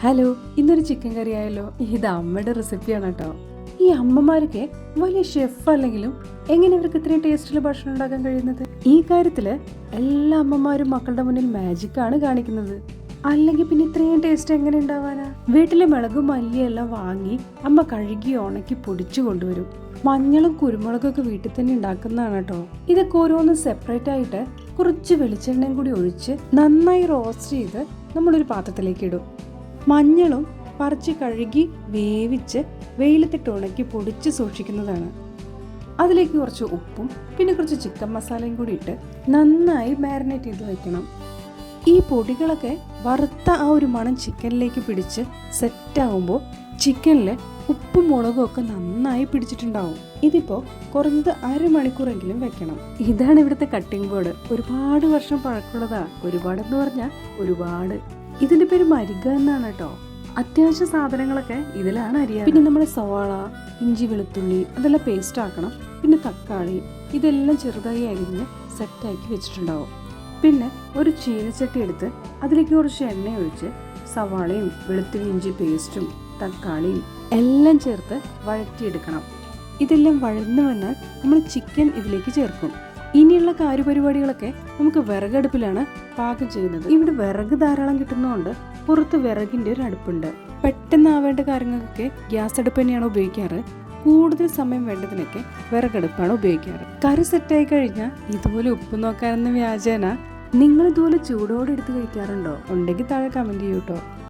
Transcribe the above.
Hello, ഇന്നൊരു chicken കറി ആയല്ലോ. ഇത് അമ്മയുടെ റെസിപ്പിയാണ് കേട്ടോ. ഈ അമ്മമാരൊക്കെ വലിയ ഷെഫ് അല്ലെങ്കിലും എങ്ങനെ ഇവർക്ക് ഇത്രയും ടേസ്റ്റിൽ ഭക്ഷണം ഉണ്ടാക്കാൻ കഴിയുന്നത്? ഈ കാര്യത്തില് എല്ലാ അമ്മമാരും മക്കളുടെ മുന്നിൽ മാജിക്കാണ് കാണിക്കുന്നത്. അല്ലെങ്കിൽ പിന്നെ ഇത്രയും ടേസ്റ്റ് എങ്ങനെ ഉണ്ടാവാനാ? വീട്ടിലെ മുളകും മല്ലിയെല്ലാം വാങ്ങി അമ്മ കഴുകി ഉണക്കി പൊടിച്ചു കൊണ്ടുവരും. മഞ്ഞളും കുരുമുളകൊക്കെ വീട്ടിൽ തന്നെ ഉണ്ടാക്കുന്നതാണ് കേട്ടോ. ഇതൊക്കെ ഓരോന്നും സെപ്പറേറ്റ് ആയിട്ട് കുറച്ച് വെളിച്ചെണ്ണയും കൂടി ഒഴിച്ച് നന്നായി റോസ്റ്റ് ചെയ്ത് നമ്മളൊരു പാത്രത്തിലേക്ക് ഇടും. മഞ്ഞളും പറിച്ച് കഴുകി വേവിച്ച് വെയിലത്തിട്ട് ഉണക്കി പൊടിച്ച് സൂക്ഷിക്കുന്നതാണ്. അതിലേക്ക് കുറച്ച് ഉപ്പും പിന്നെ കുറച്ച് ചിക്കൻ മസാലയും കൂടി ഇട്ട് നന്നായി മാരിനേറ്റ് ചെയ്ത് വെക്കണം. ഈ പൊടികളൊക്കെ വറുത്ത ആ ഒരു മണം ചിക്കനിലേക്ക് പിടിച്ച് സെറ്റാകുമ്പോൾ ചിക്കനിൽ ഉപ്പും മുളകും ഒക്കെ നന്നായി പിടിച്ചിട്ടുണ്ടാവും. ഇതിപ്പോൾ കുറഞ്ഞത് അരമണിക്കൂറെങ്കിലും വെക്കണം. ഇതാണ് ഇവിടുത്തെ കട്ടിംഗ് ബോർഡ്. ഒരുപാട് വർഷം പഴക്കമുള്ളതാ. ഒരുപാടെന്ന് പറഞ്ഞാൽ ഒരുപാട്. ഇതിന്റെ പേര് മരിക എന്നാണ് കേട്ടോ. അത്യാവശ്യ സാധനങ്ങളൊക്കെ ഇതിലാണ് അരിയുക. പിന്നെ നമ്മുടെ സവാള, ഇഞ്ചി, വെളുത്തുള്ളി അതെല്ലാം പേസ്റ്റ് ആക്കണം. പിന്നെ തക്കാളി ഇതെല്ലാം ചെറുതായി അരിഞ്ഞ് സെറ്റാക്കി വെച്ചിട്ടുണ്ടാവും. പിന്നെ ഒരു ചീനച്ചട്ടി എടുത്ത് അതിലേക്ക് കുറച്ച് എണ്ണ ഒഴിച്ച് സവാളയും വെളുത്തുള്ളി ഇഞ്ചി പേസ്റ്റും തക്കാളിയും എല്ലാം ചേർത്ത് വഴറ്റിയെടുക്കണം. ഇതെല്ലാം വഴന്നു വന്നാൽ നമ്മൾ ചിക്കൻ ഇതിലേക്ക് ചേർക്കും. ഇനിയുള്ള കാര്യപരിപാടികളൊക്കെ നമുക്ക് വിറകടുപ്പിലാണ് പാകം ചെയ്യുന്നത്. ഇവിടെ വിറക് ധാരാളം കിട്ടുന്നതുകൊണ്ട് പുറത്ത് വിറകിന്റെ ഒരു അടുപ്പുണ്ട്. പെട്ടെന്ന് ആവേണ്ട കാര്യങ്ങൾക്കൊക്കെ ഗ്യാസ് അടുപ്പ് തന്നെയാണ് ഉപയോഗിക്കാറ്. കൂടുതൽ സമയം വേണ്ടതിനൊക്കെ വിറകടുപ്പാണ് ഉപയോഗിക്കാറ്. കറി സെറ്റായി കഴിഞ്ഞാൽ ഇതുപോലെ ഉപ്പ് നോക്കാനെന്ന വ്യാജേന നിങ്ങൾ ഇതുപോലെ ചൂടോടെ എടുത്ത് കഴിക്കാറുണ്ടോ? ഉണ്ടെങ്കിൽ താഴെ കമന്റ് ചെയ്യൂട്ടോ.